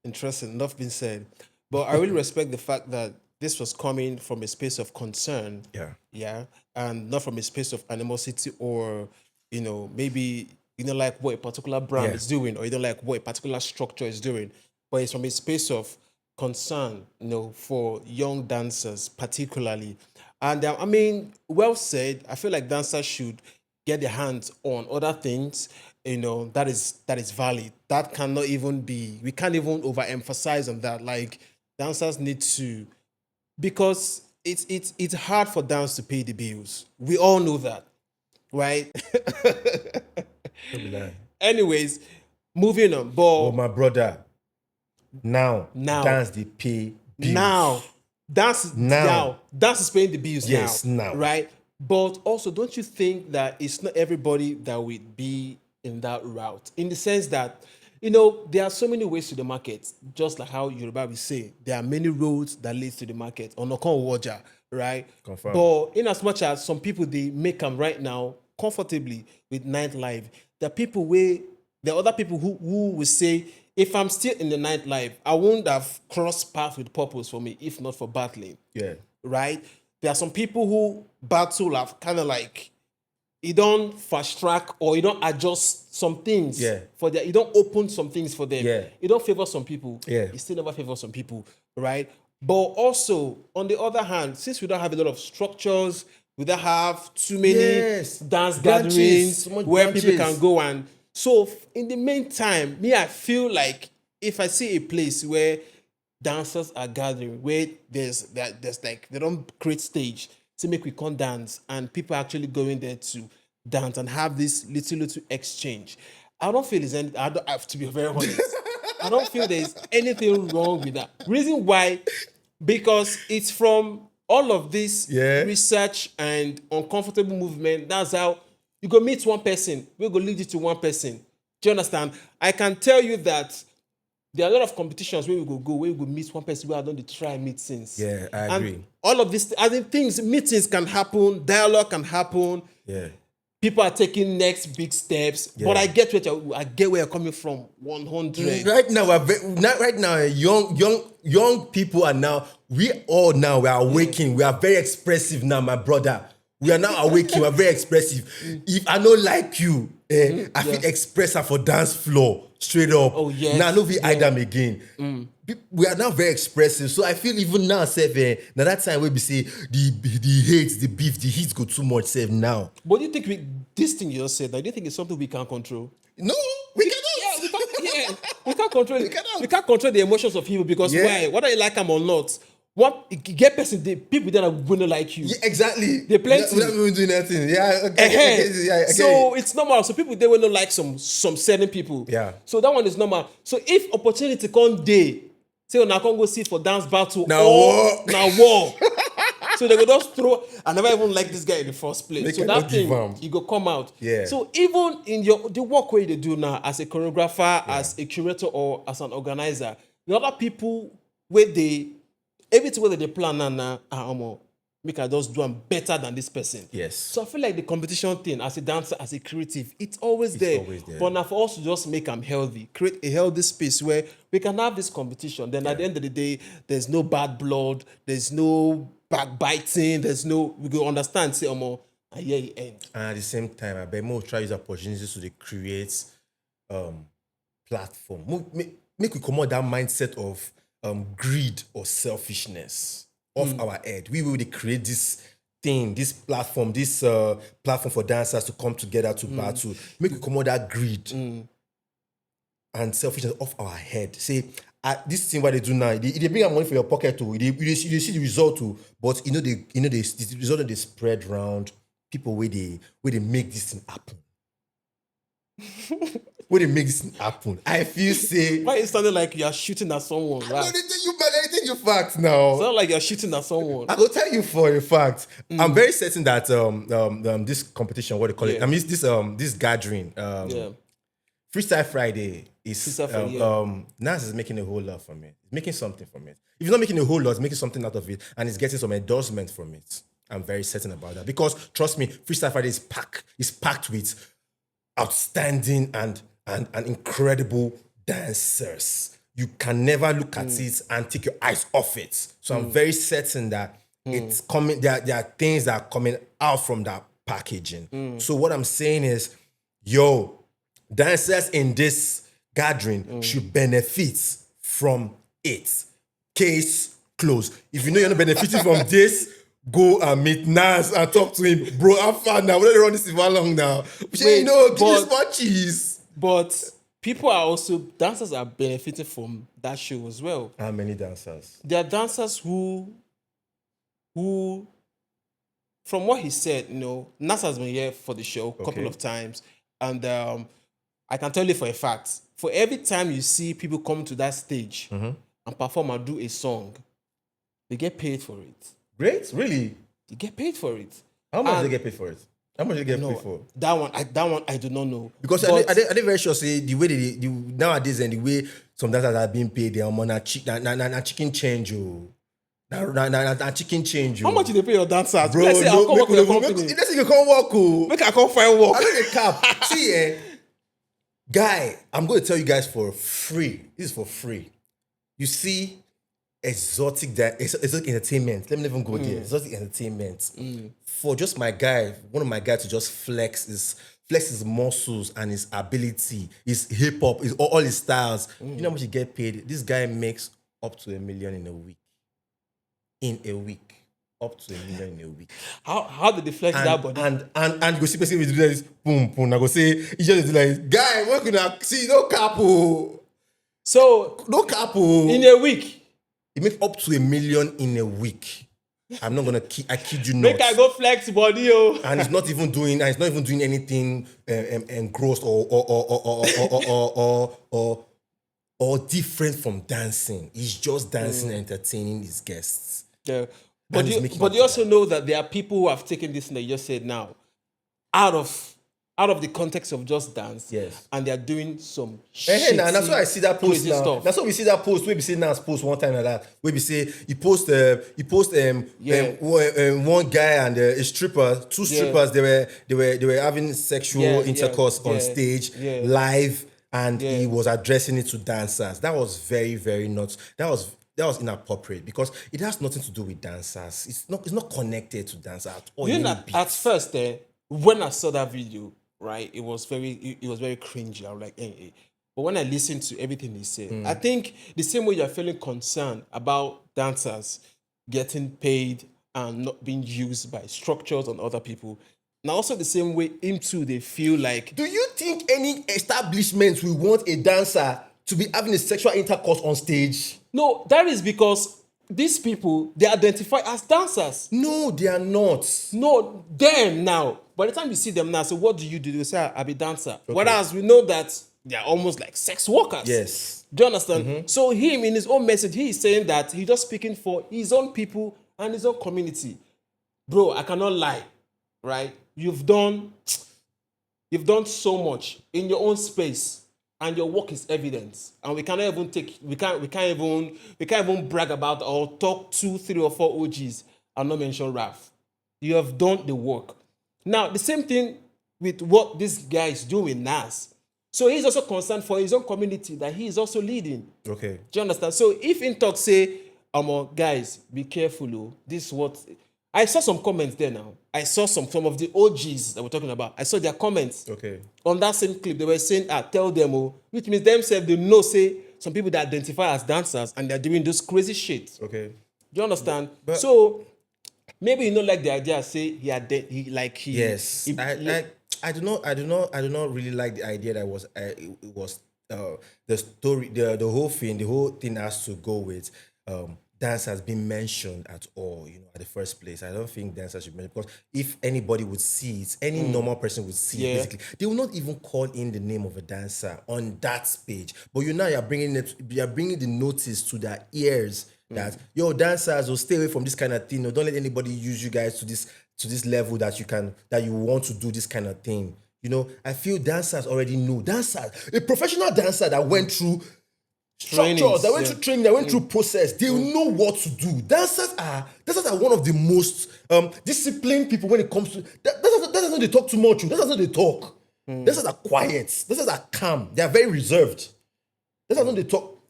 Interesting. Enough been said. But I really respect the fact that this was coming from a space of concern. Yeah. And not from a space of animosity or maybe you don't like what a particular brand is doing, or you don't like what a particular structure is doing, but it's from a space of concern, for young dancers particularly. And well said. I feel like dancers should get their hands on other things, that is valid. That cannot even be. We can't even overemphasize on that. Like dancers need to, because it's hard for dance to pay the bills. We all know that. Right. Anyways, moving on. But my brother, now dance the pay bills. Now dance is paying the bills. Yes, now. Right. But also, don't you think that it's not everybody that would be in that route? In the sense that there are so many ways to the market. Just like how Yoruba will say, there are many roads that lead to the market. Onokon Waja, right? Confirm. But in as much as some people they make them right now comfortably with nightlife, there are other people who will say, if I'm still in the nightlife, I wouldn't have crossed paths with purpose for me if not for battling. Yeah. Right? There are some people who battle have kind of like, you don't fast track or you don't adjust some things for them. You don't open some things for them. Yeah. You don't favor some people. Yeah. You still never favor some people, right? But also, on the other hand, since we don't have a lot of structures, we don't have too many dance gatherings where people can go and... So, in the meantime, I feel like if I see a place where dancers are gathering, where there's like, they don't create stage to make we come dance and people actually going there to dance and have this little exchange, I don't feel I have to be very honest. I don't feel there's anything wrong with that. Reason why, because it's from all of this research and uncomfortable movement. That's how you go meet one person. We're going to lead you to one person. Do you understand? I can tell you that there are a lot of competitions where where we go meet one person where I don't try meet since. Yeah, I agree. And all of this, meetings can happen, dialogue can happen. Yeah. People are taking next big steps, but I get where you're coming from. 100. Right now, young people are now. We are awakening. We are very expressive now, my brother. We are now awakening. We are very expressive. If I don't like you, I feel express her for dance floor straight up. Oh yes. Now no be hide them again. We are now very expressive. So I feel even now, now that time where we say the hate, the beef, the heat go too much, now. But do you think this thing you just said, do you think it's something we can't control? No, we cannot. We can't control it. We can't control the emotions of people because why? Whether you like them or not, What get person, the people that are gonna like you. Yeah, exactly. They plenty. Without even doing anything. Yeah, I get it. Yeah, I get So it. it's normal. So people they will not like some certain people. Yeah. So that one is normal. So if opportunity come day, say on I can go sit for dance battle Now or war. now war. So they go just throw. I never even like this guy in the first place. Make so I that not give thing am. you go come out. Yeah. So even in the work way they do now as a choreographer, as a curator, or as an organizer, the other people where they everything where they plan now make I just do them better than this person. Yes. So I feel like the competition thing as a dancer, as a creative, it's always there. always there. But now for us to just make them healthy, create a healthy space where we can have this competition. Then at the end of the day, there's no bad blood, there's no backbiting, there's no we go understand, say and here it end. And at the same time, I bet more try use opportunities to dey create platform. Make we come out that mindset of greed or selfishness off our head. We will create this thing, this platform for dancers to come together to battle. Make we come out that greed and selfishness off our head. Say, this thing what they do now, they bring money for your pocket too. You see the result too, but the result that they spread around people where they make this thing happen. Where they make this thing happen. I feel say Why it sounded like you are shooting at someone, no, right? they tell you facts now. It's not like you're shooting at someone. I will tell you for a fact. I'm very certain that this competition, what they call it, I mean this gathering, Freestyle Friday is Freestyle Friday, Nas is making a whole lot from it. It's making something from it. If he's not making a whole lot, it's making something out of it, and it's getting some endorsement from it. I'm very certain about that because trust me, Freestyle Friday is packed with outstanding and incredible dancers. You can never look at it and take your eyes off it. So I'm very certain that it's coming. There are things that are coming out from that packaging. So what I'm saying is, dancers in this gathering should benefit from it. Case closed. If you know you're not benefiting from this, go and meet Nas and talk to him. Bro, I'm fine now. We're not running this for long now. Give me small cheese. But people are also, dancers are benefiting from that show as well. How many dancers? There are dancers who from what he said, Nas has been here for the show a couple of times. And I can tell you for a fact, for every time you see people come to that stage and perform and do a song, they get paid for it. Great? Really? They get paid for it. How much do they get paid for it? How much do they get paid for? That one I do not know. Because are they very sure say the way they nowadays and the way some dancers are being paid, they are on chicken change. Na chicken change. How much do they pay your dancers? Bro, Let's say I'll come work with your company. Let's say you can't work. Make I come find work. I don't need cap. See, guy, I'm going to tell you guys for free. This is for free. You see, exotic entertainment. Let me even go there. Exotic entertainment. For just one of my guys to just flex his muscles and his ability, his hip hop, all his styles. You know how much he get paid? This guy makes up to $1 million in a week. Up to $1 million in a week. How did they flex that body? And you go see person with do this boom boom. I go say he just do like guy, what gonna see no capo. So no capo. In a week. He makes up to $1 million in a week. I'm not gonna I kid you not. Make I go flex body, And he's not even doing anything engrossed or different from dancing. He's just dancing and entertaining his guests. Yeah. But you also know that there are people who have taken this thing that you just said now out of the context of just dance. Yes. And they're doing some shit. And that's why I see that post now. Stuff. That's why we see that post. We be saying Nas post one time like that. We be say he post one guy and a stripper, two strippers. They were having sexual intercourse on stage live, and he was addressing it to dancers. That was very, very nuts. That was inappropriate because it has nothing to do with dancers. It's not connected to dancers at all. At first, when I saw that video, right, it was very cringy. I was like, hey. But when I listened to everything he said, I think the same way you're feeling concerned about dancers getting paid and not being used by structures and other people, now also the same way him too, they feel like. Do you think any establishment will want a dancer to be having a sexual intercourse on stage? No, that is because these people, they identify as dancers. No, they are not. No, them now. By the time you see them now, so what do? They say, I be dancer. Okay. Whereas we know that they are almost like sex workers. Yes. Do you understand? So him, in his own message, he is saying that he's just speaking for his own people and his own community. Bro, I cannot lie, right? You've done so much in your own space, and your work is evident. And we cannot even we can't even brag about or talk 2, 3, or 4 OGs and not mention Raf. You have done the work. Now, the same thing with what this guy is doing, Nas. So he's also concerned for his own community that he is also leading. Okay. Do you understand? So if in talk say, guys, be careful, oh, this is what I saw some comments there now. I saw some of the OGs that we're talking about. I saw their comments. Okay. On that same clip. They were saying, tell them, oh, which means themselves, they know, say, some people that identify as dancers and they're doing this crazy shit. Okay. Do you understand? But so maybe you don't like the idea, say yes. I do not really like the idea that it was the story, the whole thing has to go with dance has been mentioned at all, at the first place. I don't think dance should be mentioned, because if anybody would see it, any normal person would see it, basically. They will not even call in the name of a dancer on that page. But you're bringing the notice to their ears that, yo, dancers will stay away from this kind of thing. No, don't let anybody use you guys to this level that you want to do this kind of thing. I feel dancers already know. A professional dancer that went through structures, that went through training, that went through process, they know what to do. Dancers are one of the most disciplined people when it comes to dancers don't they talk too much. Dancers don't they talk. Dancers are quiet. Dancers are calm. They are very reserved. Dancers don't they talk.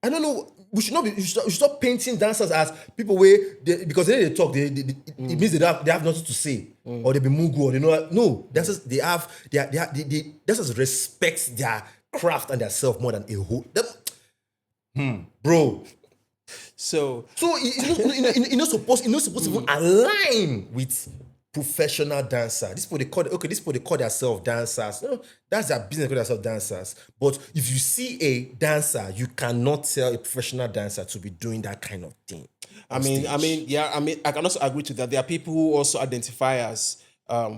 I don't know. We should stop painting dancers as people because they talk. It means they have nothing to say, or they be mugu, or they know. No, dancers dancers respect their craft and their self more than a whole. Bro. So you're not supposed to even align with professional dancer. This people they call themselves dancers. No, that's their business, call themselves dancers. But if you see a dancer, you cannot tell a professional dancer to be doing that kind of thing. I can also agree to that. There are people who also identify as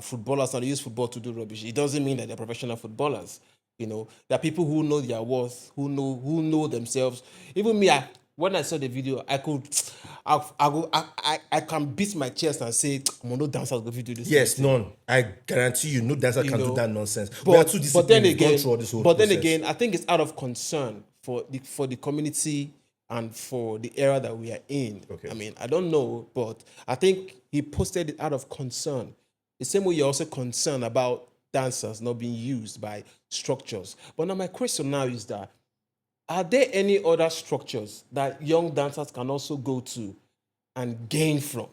footballers and they use football to do rubbish. It doesn't mean that they're professional footballers. There are people who know their worth, who know themselves. Even me, when I saw the video, I can beat my chest and say, no dancers go do this. Yes, none. I guarantee you, no dancer can do that nonsense. But then again, I think it's out of concern for the community and for the era that we are in. Okay. I don't know, but I think he posted it out of concern. The same way you're also concerned about dancers not being used by structures. But now my question now is that, are there any other structures that young dancers can also go to and gain from?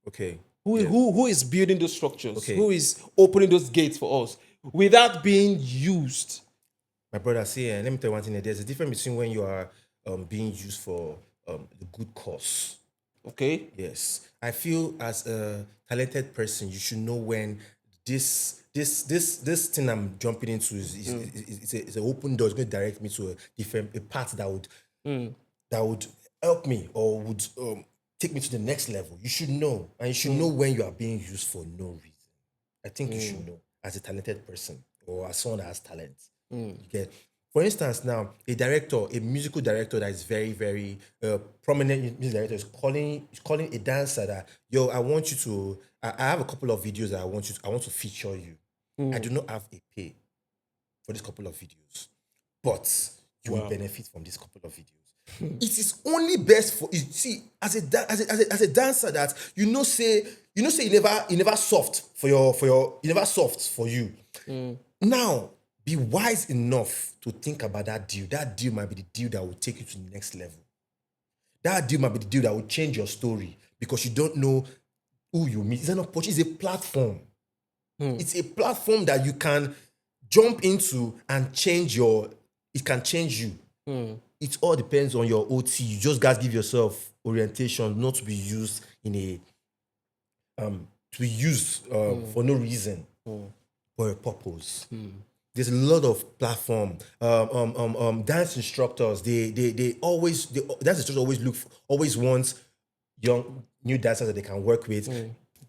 Okay. Who is building those structures? Okay. Who is opening those gates for us without being used? My brother, see, let me tell you one thing. There's a difference between when you are being used for the good cause. Okay. Yes. I feel as a talented person, you should know when this thing I'm jumping into is an open door. It's going to direct me to a path that would help me or would take me to the next level. You should know, and you should know when you are being used for no reason. I think you should know as a talented person or as someone that has talent. You get. For instance, now a musical director that is very, very prominent music director is calling a dancer that, yo, I want you to. I have a couple of videos that I want to feature you. I do not have a pay for this couple of videos, but you will benefit from this couple of videos. It is only best for you see as a dancer that you never soft for you. Now, be wise enough to think about that deal. That deal might be the deal that will take you to the next level. That deal might be the deal that will change your story because you don't know who you meet. It's an opportunity. It's a platform. It's a platform that you can jump into and it can change you. It all depends on your OT. You just guys give yourself orientation, not to be used for no reason, for a purpose. there's a lot of platform. Dance instructors, they always dance instructors always want young new dancers that they can work with.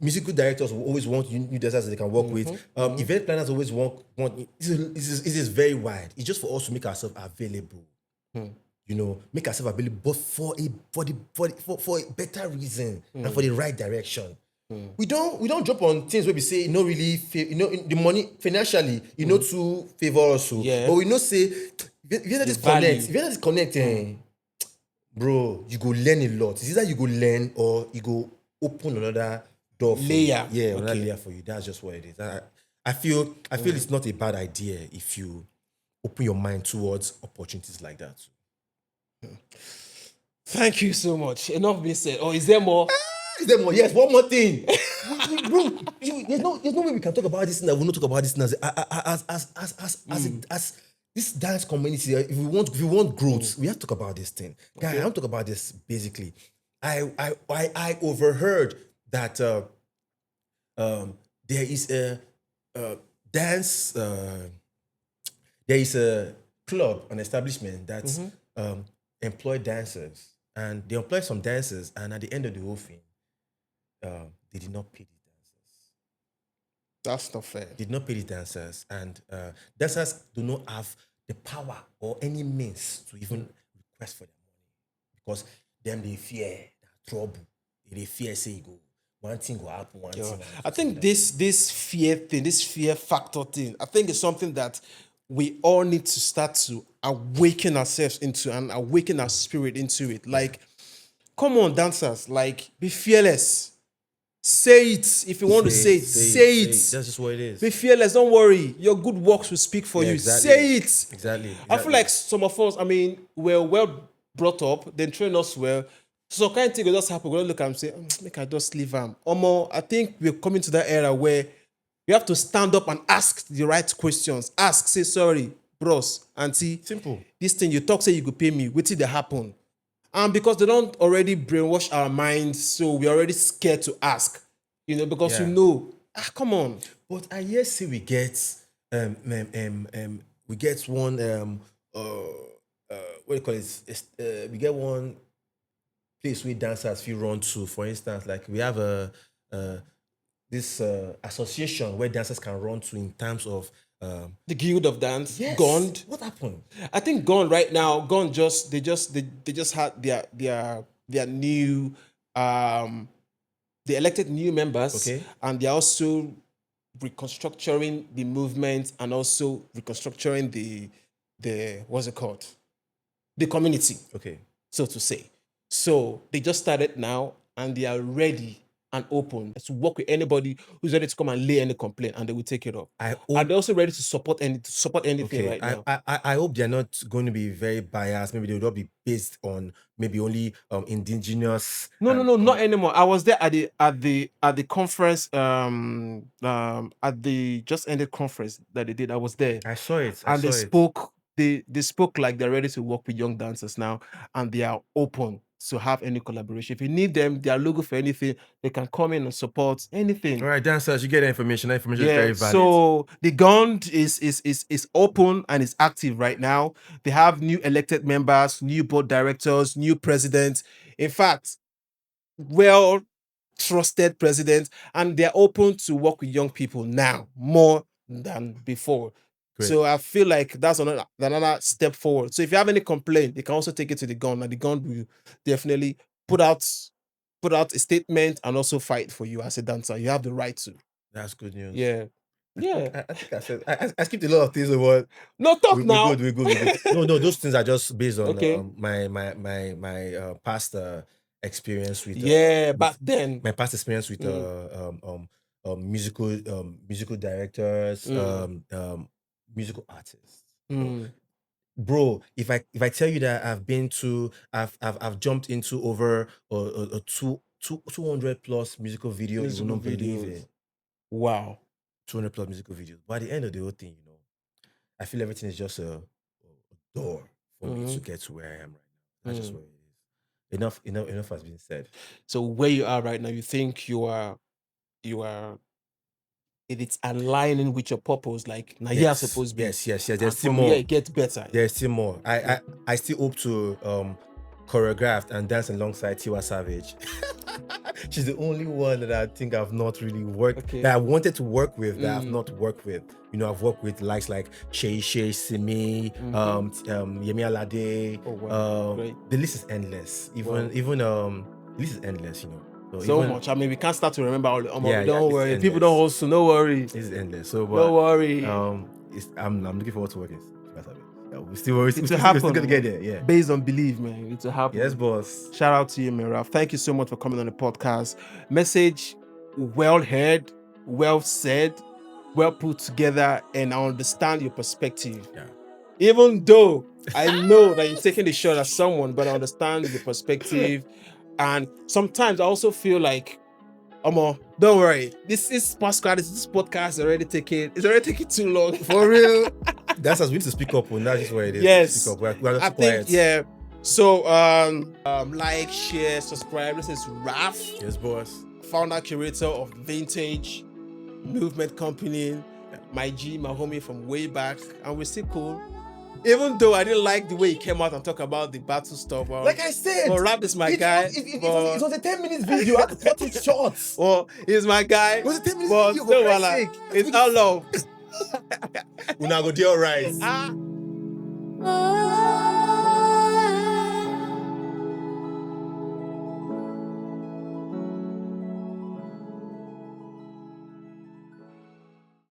Musical directors will always want new dancers that they can work with. Event planners always want. It is very wide. It's just for us to make ourselves available. Make ourselves available, but for a better reason and for the right direction. We don't drop on things where we say no really the money financially to favor us, Yeah. but we know say if you let this value. connect, bro, you go learn a lot. It's either you go learn or you go open another door for Layer. you. Yeah, another Okay. layer for you. That's just what it is. I feel it's not a bad idea if you open your mind towards opportunities like that. Thank you so much. Enough being said. Or is there more? Is there more? Yes, one more thing. Bro, there's no way we can talk about this thing that we'll not talk about this thing as this dance community. If we want growth, we have to talk about this thing. Guy, I want to talk about this basically. I overheard that there is a dance there is a club, an establishment that employ dancers, and they employ some dancers, and at the end of the whole thing, they did not pay the dancers. That's not fair. Did not pay the dancers, and dancers do not have the power or any means to even request for their money because them they fear that trouble. They fear say go one thing will happen, one thing. I think this fear thing, this fear factor thing, I think it's something that we all need to start to awaken ourselves into and awaken our spirit into it. Like, come on, dancers, like, be fearless. Say it. If you want to say it, say it. That's just what it is. Be fearless. Don't worry. Your good works will speak for you. Exactly. Say it. Exactly. I feel like some of us, we're well brought up, then train us well. So kind of thing will just happen. We'll look at and say, make I just leave them. I think we're coming to that era where you have to stand up and ask the right questions. Ask, say, sorry, bros, auntie. Simple. This thing you talk, say you go pay me. Wait till they happen. And because they don't already brainwash our minds, so we're already scared to ask. Because come on. But I hear say we get one what do you call it? We get one place where dancers feel run to. For instance, like we have this association where dancers can run to in terms of The Guild of Dance, yes. Gond. What happened? I think Gone right now. Gone they just had their new they elected new members, Okay. and they're also reconstructing the movement and also reconstructing the what's it called, the community, Okay. so to say. So they just started now, and they are ready and open to work with anybody who's ready to come and lay any complaint, and they will take it up. I And hope they're also ready to support anything right now. I hope they're not going to be very biased. Maybe they will not be based on maybe only indigenous. No, not anymore. I was there at the conference, at the just ended conference that they did. I was there, I saw it. and they spoke. They spoke like they're ready to work with young dancers now, and they are open to have any collaboration. If you need them, they are looking for anything. They can come in and support anything. All right, dancers, you get that information. That information is very valid. So the GUND is open and is active right now. They have new elected members, new board directors, new presidents. In fact, well trusted president, and they're open to work with young people now more than before. Great. So I feel like that's another step forward. So if you have any complaint, they can also take it to the GUN, and the GUN will definitely put out a statement and also fight for you as a dancer. You have the right to. That's good news. Yeah. I think I said I skipped a lot of things about. No, talk now. We're good. No, those things are just based on Okay. my past experience with back then. my past experience with musical directors, musical artists. Bro, if I tell you that I've jumped into over a 200 plus musical video, you will not believe it. Wow. 200 plus musical videos. But at the end of the whole thing, I feel everything is just a door for me to get to where I am right now. That's just what it is. Enough has been said. So where you are right now, you think you are it's aligning with your purpose, like Nigeria Yes, supposed to be. yes. There's And still from more. here it gets better. There's still more. I still hope to choreograph and dance alongside Tiwa Savage. She's the only one that I think I've not really worked, that I wanted to work with, that I've not worked with. You know, I've worked with likes like Shay, Simi, Yemi Alade. Oh, wow. Great. The list is endless. The list is endless, you know. So much. I mean, we can't start to remember all. Don't worry. People endless. don't also. No worry. This is endless. So, but, don't worry. I'm looking forward to working. We're still gonna get there. Yeah. Based on belief, man. It's to happen. Yes, boss. Shout out to you, man, Ralph. Thank you so much for coming on the podcast. Message well heard, well said, well put together, and I understand your perspective. Yeah. Even though I know that you're taking the shot at someone, but I understand the perspective. And sometimes I also feel like, don't worry. This podcast is already taking too long. For real. That's as we need to speak up. That's just where it is. Yes. Speak up. We're not I quiet. think, yeah. So like, share, subscribe. This is Raf. Yes, boss. Founder, curator of Vintage Movement Company. My homie from way back. And we're still cool. Even though I didn't like the way he came out and talked about the battle stuff. Like I said, Rap is my guy. It was a 10-minute video. I had to cut it short. Well, he's my guy. It was a 10-minute video. But it's all love. We're not going to do all right. Ah.